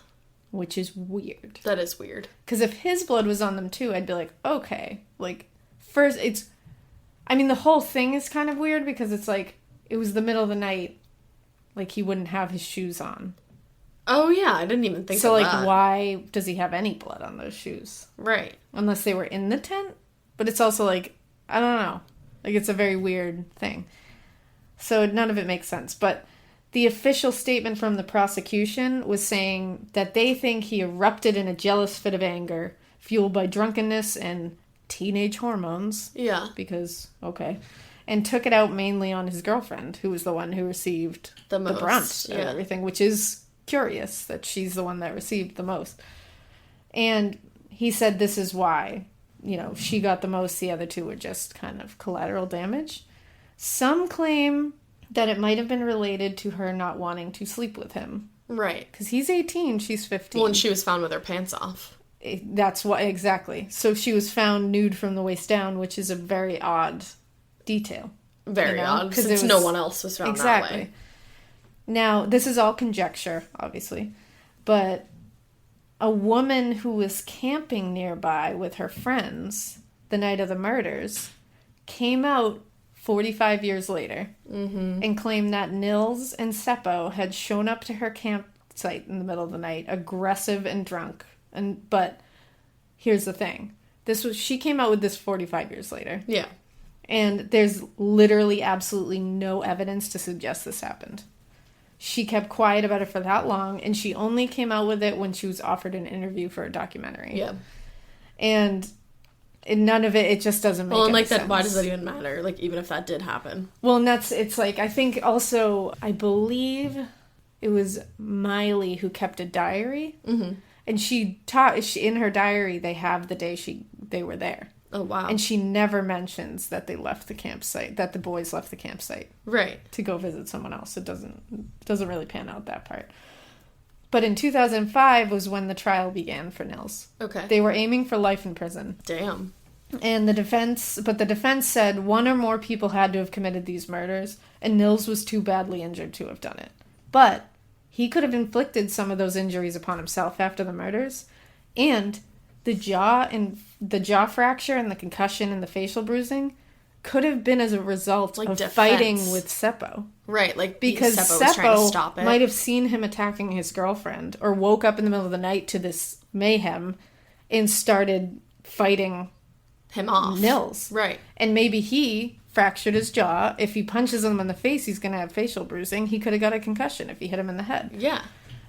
Which is weird. That is weird. Because if his blood was on them too, I'd be like, okay. Like, first, the whole thing is kind of weird because it's like, it was the middle of the night. Like, he wouldn't have his shoes on. Oh, yeah. I didn't even think of that. So, like, why does he have any blood on those shoes? Right. Unless they were in the tent? But it's also like, I don't know. Like, it's a very weird thing. So none of it makes sense. But the official statement from the prosecution was saying that they think he erupted in a jealous fit of anger, fueled by drunkenness and teenage hormones. Yeah. Because, okay. And took it out mainly on his girlfriend, who was the one who received the brunt of everything, which is curious that she's the one that received the most. And he said this is why, you know, she got the most, the other two were just kind of collateral damage. Some claim that it might have been related to her not wanting to sleep with him. Right. Because he's 18, she's 15. Well, and she was found with her pants off. That's why, exactly. So she was found nude from the waist down, which is a very odd detail. Very odd, because no one else was found that way. Now, this is all conjecture, obviously, but a woman who was camping nearby with her friends the night of the murders came out 45 years later and claimed that Nils and Seppo had shown up to her campsite in the middle of the night, aggressive and drunk. But here's the thing. She came out with this 45 years later. Yeah. And there's literally absolutely no evidence to suggest this happened. She kept quiet about it for that long, and she only came out with it when she was offered an interview for a documentary. Yeah. And none of it just doesn't make any sense. Why does that even matter? Like, even if that did happen. Well, and it's like, I think also, I believe it was Miley who kept a diary. Mm-hmm. And in her diary, they have the day they were there. Oh, wow. And she never mentions that they left the campsite, that the boys left the campsite. Right. To go visit someone else. It doesn't really pan out that part. But in 2005 was when the trial began for Nils. Okay. They were aiming for life in prison. Damn. And the defense said one or more people had to have committed these murders, and Nils was too badly injured to have done it. But he could have inflicted some of those injuries upon himself after the murders, and the jaw fracture and the concussion and the facial bruising could have been as a result of fighting with Seppo. Right, like because Seppo was trying to stop it. Might have seen him attacking his girlfriend or woke up in the middle of the night to this mayhem and started fighting him off. Nils. Right. And maybe he fractured his jaw. If he punches him in the face, he's going to have facial bruising. He could have got a concussion if he hit him in the head. Yeah.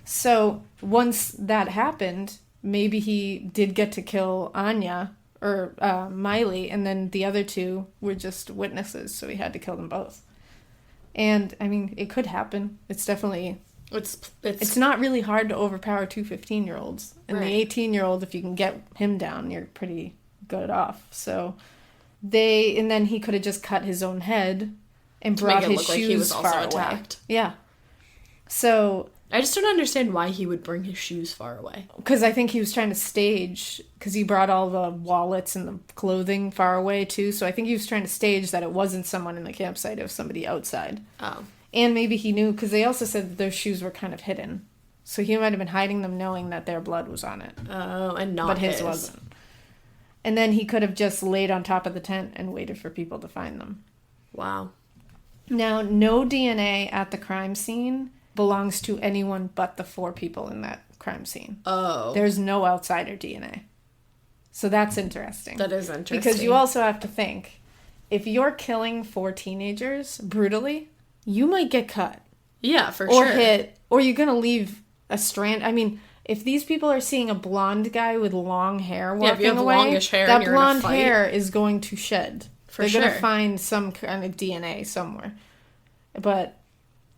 So once that happened, maybe he did get to kill Anya or Miley, and then the other two were just witnesses, so he had to kill them both. And, I mean, it could happen. It's definitely... It's not really hard to overpower two 15-year-olds. And the 18-year-old, if you can get him down, you're pretty good off. So and then he could have just cut his own head and brought his shoes far away. Yeah. So... I just don't understand why he would bring his shoes far away. Because I think he was trying to stage, because he brought all the wallets and the clothing far away too, so I think he was trying to stage that it wasn't someone in the campsite, it was somebody outside. Oh. And maybe he knew, because they also said that their shoes were kind of hidden. So he might have been hiding them knowing that their blood was on it. Oh, and not but his wasn't. And then he could have just laid on top of the tent and waited for people to find them. Wow. Now, no DNA at the crime scene belongs to anyone but the 4 people in that crime scene. Oh. There's no outsider DNA. So that's interesting. That is interesting. Because you also have to think, if you're killing 4 teenagers brutally, you might get cut. Yeah, for sure. Or hit. Or you're going to leave a strand. I mean, if these people are seeing a blonde guy with long hair walking if you have away, longish hair that and you're blonde in a fight, hair is going to shed. They're sure. going to find some kind of DNA somewhere. But...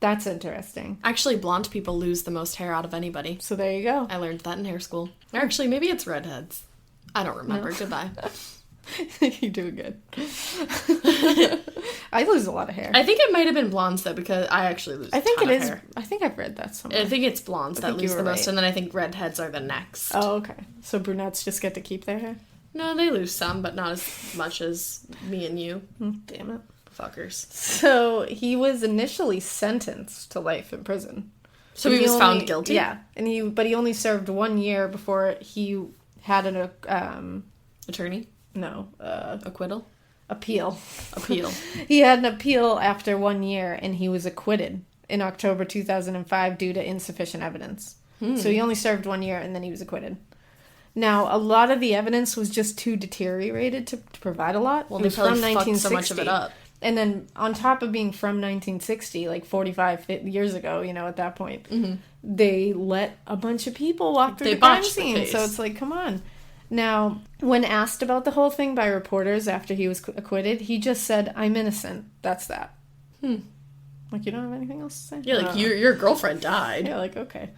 that's interesting. Actually, blonde people lose the most hair out of anybody. So there you go. I learned that in hair school. Or actually, maybe it's redheads. I don't remember. No. Goodbye. You're doing good. I lose a lot of hair. I think it might have been blondes, though, because I actually lose a ton of hair. I think I've read that somewhere. I think it's blondes that lose the most, and then I think redheads are the next. Oh, okay. So brunettes just get to keep their hair? No, they lose some, but not as much as me and you. Damn it. Fuckers. So he was initially sentenced to life in prison. So he was found guilty? Yeah. But he only served 1 year before he had an... attorney? No. Acquittal? Appeal. Appeal. He had an appeal after 1 year, and he was acquitted in October 2005 due to insufficient evidence. So he only served 1 year, and then he was acquitted. Now, a lot of the evidence was just too deteriorated to provide a lot. Well, it they was probably from fucked so much of it up. And then on top of being from 1960, like 45 years ago, you know, at that point, they let a bunch of people walk through the crime scene. So it's like, come on. Now, when asked about the whole thing by reporters after he was acquitted, he just said, "I'm innocent. That's that." Like, you don't have anything else to say? Yeah, like, your girlfriend died. Yeah, like, okay.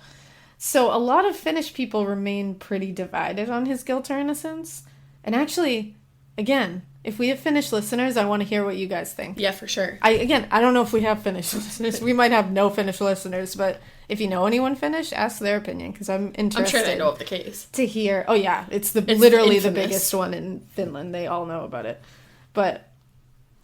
So a lot of Finnish people remain pretty divided on his guilt or innocence. And actually, again, if we have Finnish listeners, I want to hear what you guys think. Yeah, for sure. I don't know if we have Finnish listeners. We might have no Finnish listeners, but if you know anyone Finnish, ask their opinion, because I'm interested. I'm sure they know of the case. To hear. Oh, yeah. It's literally infamous. The biggest one in Finland. They all know about it. But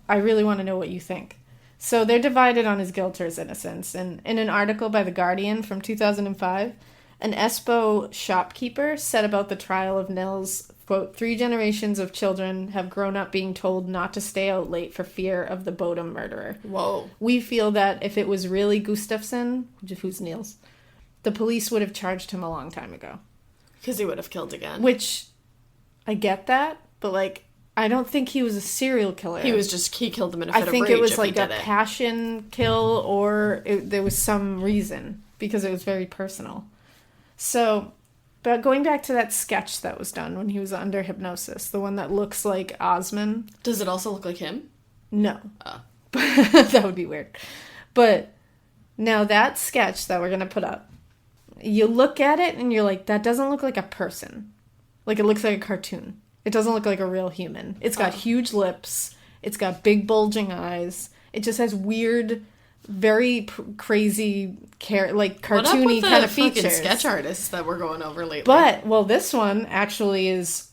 I really want to know what you think. So they're divided on his guilt or his innocence. And in an article by The Guardian from 2005, an Espoo shopkeeper said about the trial of Nils, quote, 3 generations of children have grown up being told not to stay out late for fear of the Bodom murderer. Whoa. We feel that if it was really Gustafsson, who's Nils, the police would have charged him a long time ago. Because he would have killed again. Which, I get that, but, like, I don't think he was a serial killer. He killed them in a fit of rage. I think it was like a passion kill, or there was some reason, because it was very personal. So, but going back to that sketch that was done when he was under hypnosis, the one that looks like Osman. Does it also look like him? No. That would be weird. But now that sketch that we're going to put up, you look at it and you're like, that doesn't look like a person. Like, it looks like a cartoon. It doesn't look like a real human. It's got huge lips. It's got big bulging eyes. It just has weird, very crazy, cartoony kind of features. Fucking sketch artists that we're going over lately. But, well, this one actually is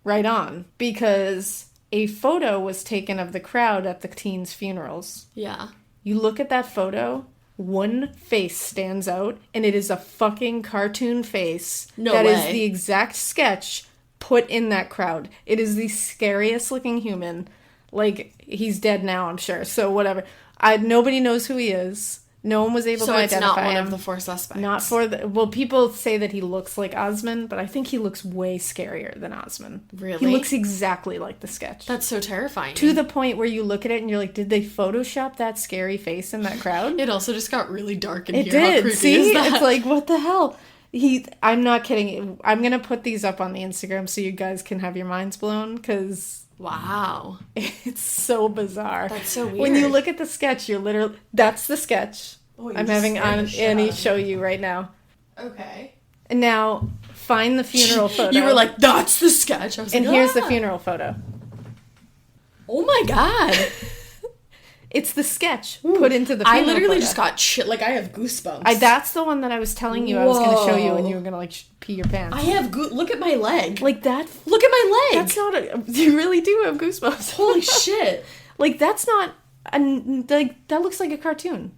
right on, because a photo was taken of the crowd at the teens' funerals. Yeah. You look at that photo, one face stands out, and it is a fucking cartoon face. That is the exact sketch put in that crowd. It is the scariest looking human. Like, he's dead now, I'm sure. So whatever. Nobody knows who he is. No one was able to identify him. So it's not one of the 4 suspects. Not for the... Well, people say that he looks like Osman, but I think he looks way scarier than Osman. Really? He looks exactly like the sketch. That's so terrifying. To the point where you look at it and you're like, did they Photoshop that scary face in that crowd? It also just got really dark in here. It did. How creepy See? Is that? It's like, what the hell? I'm not kidding. I'm going to put these up on the Instagram so you guys can have your minds blown, because... Wow. It's so bizarre. That's so weird. When you look at the sketch, you're literally... That's the sketch. Oh, I'm having Annie show you right now. Okay. And now, find the funeral photo. You were like, that's the sketch. I was like, here's the funeral photo. Oh my god. It's the sketch put into the funeral I literally photo. just got shit. Like, I have goosebumps. That's the one that I was telling you I was going to show you, and you were going to, like, pee your pants. I have look at my leg. Like, that... Look at my leg. That's not you really do have goosebumps. Holy shit. Like, that's not... Like, that looks like a cartoon.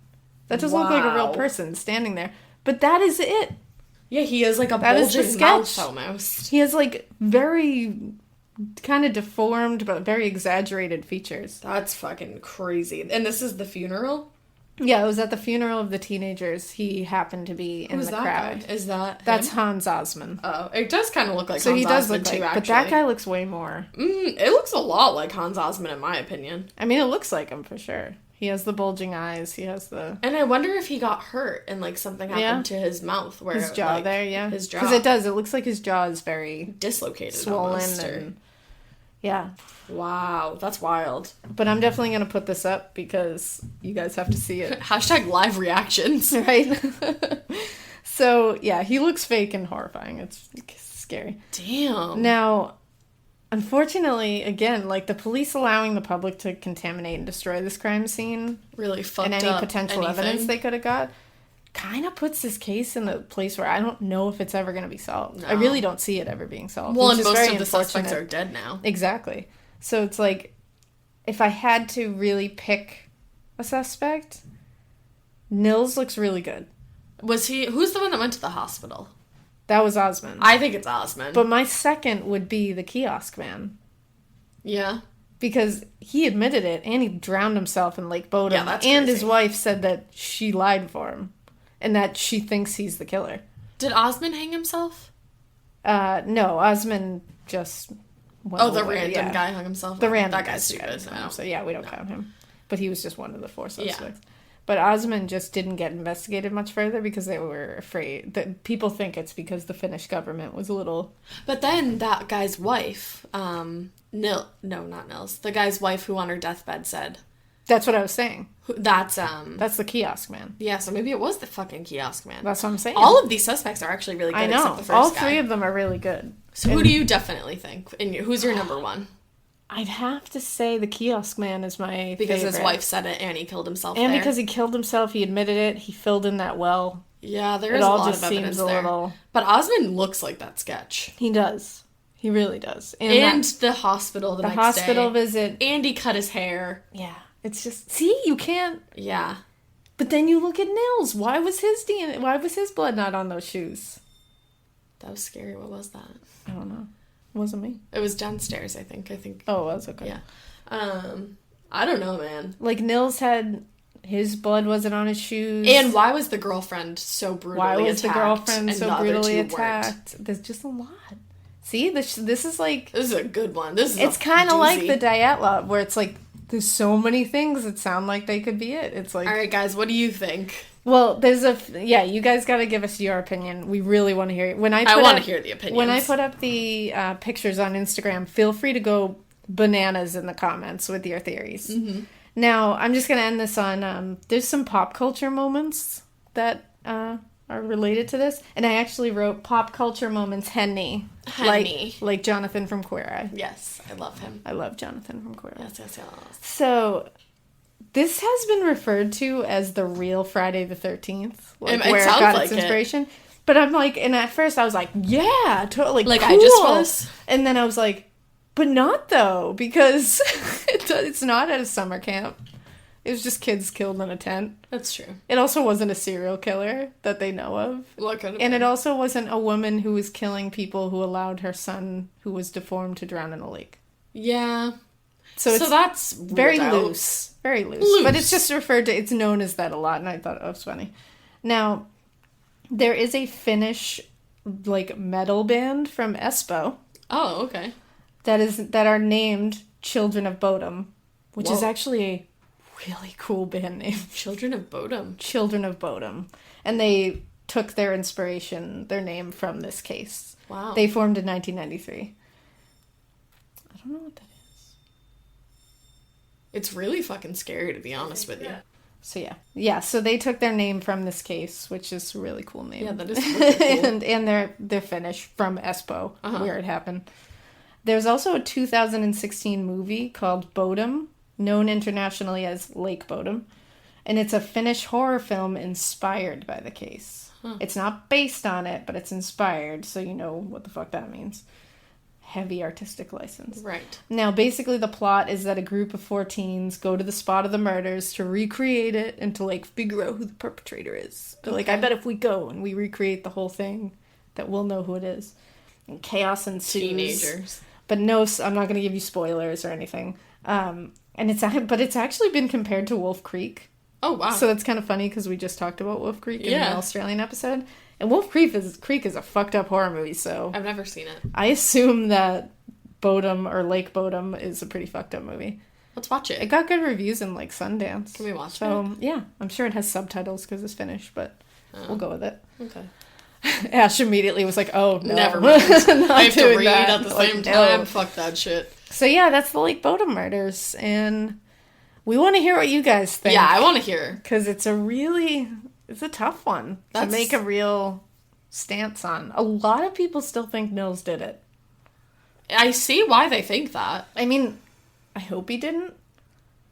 That doesn't look like a real person standing there. But that is it. Yeah, he has, like, a bulging mouth almost. He has, like, very... kind of deformed but very exaggerated features. That's fucking crazy. And this is the funeral? Yeah, it was at the funeral of the teenagers. He happened to be in the crowd. Guy? Is that That's him? Hans Osman. Oh, it does kind of look like so Hans he does Osman look like, too, actually. but that guy looks way more. It looks a lot like Hans Osman in my opinion. I mean, it looks like him for sure. He has the bulging eyes. He has the... And I wonder if he got hurt and, like, something happened to his mouth. Where his jaw, like, there, yeah. His jaw. Because it does. It looks like his jaw is very... dislocated swollen almost, and... Yeah. Wow, that's wild. But I'm definitely going to put this up because you guys have to see it. Hashtag live reactions. Right? So, yeah, he looks fake and horrifying. It's scary. Damn. Now... Unfortunately, again, like, the police allowing the public to contaminate and destroy this crime scene really fucked and any up potential evidence they could have got kind of puts this case in a place where I don't know if it's ever going to be solved. No. I really don't see it ever being solved. Well, and most of the suspects are dead now. Exactly. So it's like, if I had to really pick a suspect, Nils looks really good. Who's the one that went to the hospital? That was Osman. I think it's Osman. But my second would be the kiosk man. Yeah. Because he admitted it, and he drowned himself in Lake Bodom. Yeah, that's and crazy. His wife said that she lied for him, and that she thinks he's the killer. Did Osman hang himself? No, Osmond just went Oh, the away, random guy hung himself? The random That guy's stupid. So, yeah, we don't count him. But he was just one of the 4 suspects. Yeah. But Osmond just didn't get investigated much further because they were afraid. That people think it's because the Finnish government was a little... But then that guy's wife, not Nils, the guy's wife who on her deathbed said... That's what I was saying. That's the kiosk man. Yeah, so maybe it was the fucking kiosk man. That's what I'm saying. All of these suspects are actually really good, I know. except the first All guy. 3 of them are really good. So who do you definitely think? Who's your number one? I'd have to say the kiosk man is my Because favorite. his wife said it and he killed himself And there. because he killed himself, he admitted it, he filled in that well. Yeah, there It is a all lot just of evidence seems a there. little... But Osmond looks like that sketch. He does. He really does. And the hospital the next day. The hospital visit. And he cut his hair. Yeah. It's just... See, you can't... Yeah. But then you look at Nils. Why was his DNA... Why was his blood not on those shoes? That was scary. What was that? I don't know. It wasn't me. It was downstairs, I think. Oh, it was? Okay. Yeah. I don't know, man. Like, Nils had... His blood wasn't on his shoes. And why was the girlfriend so brutally attacked? Why was the girlfriend and so the other brutally two attacked? weren't? There's just a lot. See, this is like... This is a good one. It's kind of like the Dyatlov, where it's like, there's so many things that sound like they could be it. It's like... All right, guys, what do you think? Well, you guys got to give us your opinion. We really want to hear it. I want to hear the opinions. When I put up the pictures on Instagram, feel free to go bananas in the comments with your theories. Mm-hmm. Now, I'm just going to end this on, there's some pop culture moments that are related to this. And I actually wrote pop culture moments, Henny. Like Jonathan from Queer Eye. Yes, I love him. I love Jonathan from Queer Eye. Yes. So... This has been referred to as the real Friday the 13th, like it where it sounds got like its inspiration. But I'm like, and at first I was like, yeah, totally, like cool. I just was. And then I was like, but not though, because it's not at a summer camp. It was just kids killed in a tent. That's true. It also wasn't a serial killer that they know of. And it also wasn't a woman who was killing people who allowed her son, who was deformed, to drown in a lake. Yeah. So that's very loose. Very loose. But it's just referred to, it's known as that a lot, and I thought, oh, it's funny. Now, there is a Finnish, like, metal band from Espoo. Oh, okay. That are named Children of Bodom, which is Whoa. actually a really cool band name. Children of Bodom. Children of Bodom. And they took their name from this case. Wow. They formed in 1993. I don't know what that is. It's really fucking scary, to be honest with you. So yeah. So they took their name from this case, which is a really cool name. Yeah, that is really cool. and they're Finnish from Espoo, where it happened. There's also a 2016 movie called Bodom, known internationally as Lake Bodom, and it's a Finnish horror film inspired by the case. It's not based on it, but it's inspired, so you know what the fuck that means. Heavy artistic license. Right. Now, basically the plot is that a group of 4 teens go to the spot of the murders to recreate it and to, like, figure out who the perpetrator is. They're like, I bet if we go and we recreate the whole thing, that we'll know who it is. And chaos ensues. Teenagers. But no, I'm not going to give you spoilers or anything. And it's actually been compared to Wolf Creek. Oh, wow. So that's kind of funny because we just talked about Wolf Creek in an Australian episode. And Wolf Creek is a fucked up horror movie, so... I've never seen it. I assume that Bodom or Lake Bodom is a pretty fucked up movie. Let's watch it. It got good reviews in, like, Sundance. Can we watch it? So, yeah. I'm sure it has subtitles because it's Finnish, but we'll go with it. Okay. Ash immediately was like, oh, no. Never mind. I have to read that. at the Like, same no. time. Fuck that shit. So, yeah, that's the Lake Bodom murders, and we want to hear what you guys think. Yeah, I want to hear. Because it's a tough one to make a real stance on. A lot of people still think Nils did it. I see why they think that. I mean, I hope he didn't.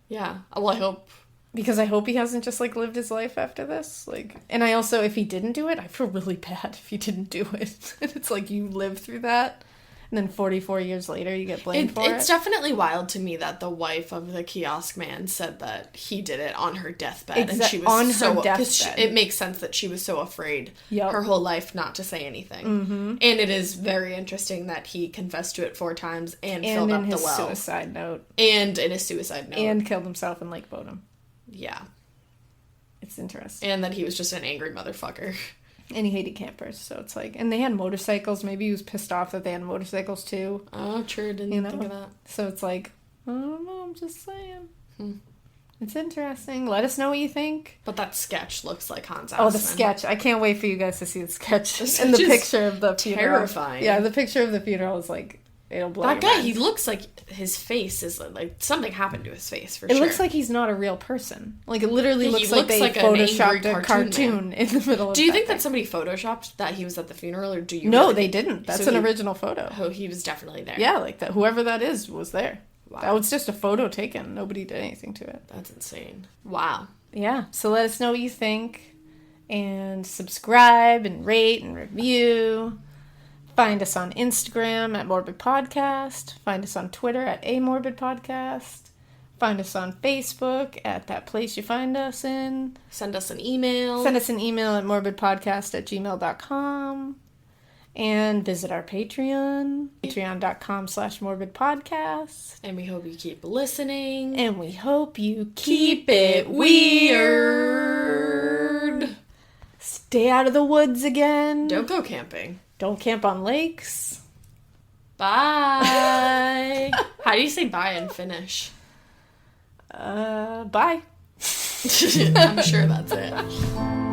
Yeah. Well, I hope. Because I hope he hasn't just, like, lived his life after this. Like, and I also, if he didn't do it, I feel really bad if he didn't do it. It's like you live through that, and then 44 years later you get blamed for it. It's definitely wild to me that the wife of the kiosk man said that he did it on her deathbed. And she was on so, her deathbed. It makes sense that she was so afraid her whole life not to say anything. Mm-hmm. And it is very interesting that he confessed to it 4 times and filled up the well. And in his suicide note. And in his suicide note. And killed himself in Lake Bodom. Yeah. It's interesting. And that he was just an angry motherfucker. And he hated campers, so it's like... And they had motorcycles. Maybe he was pissed off that they had motorcycles, too. Oh, true. Didn't think of that. So it's like, I don't know, I'm just saying. It's interesting. Let us know what you think. But that sketch looks like Hans Assman. Oh, the sketch. I can't wait for you guys to see the sketch. And the picture of the funeral. Terrifying. Yeah, the picture of the funeral is like... It'll blow that your guy, mind. he looks like his face is like something happened to his face for It sure. looks like he's not a real person. Like it literally looks like they an photoshopped angry a cartoon in the middle of Do you think thing. that somebody photoshopped that he was at the funeral, or do you? No, really they didn't. That's an original photo. Oh, he was definitely there. Yeah, like that. Whoever that is was there. Wow. That was just a photo taken. Nobody did anything to it. That's insane. Wow. Yeah. So let us know what you think, and subscribe and rate and review. Find us on Instagram at Morbid Podcast. Find us on Twitter at Amorbid Podcast. Find us on Facebook at That Place You Find Us In. Send us an email. Send us an email at morbidpodcast@gmail.com. And visit our Patreon, patreon.com/morbidpodcast. And we hope you keep listening. And we hope you Keep it weird. Stay out of the woods again. Don't go camping. Don't camp on lakes. Bye. How do you say bye in Finnish? Bye. I'm sure that's it.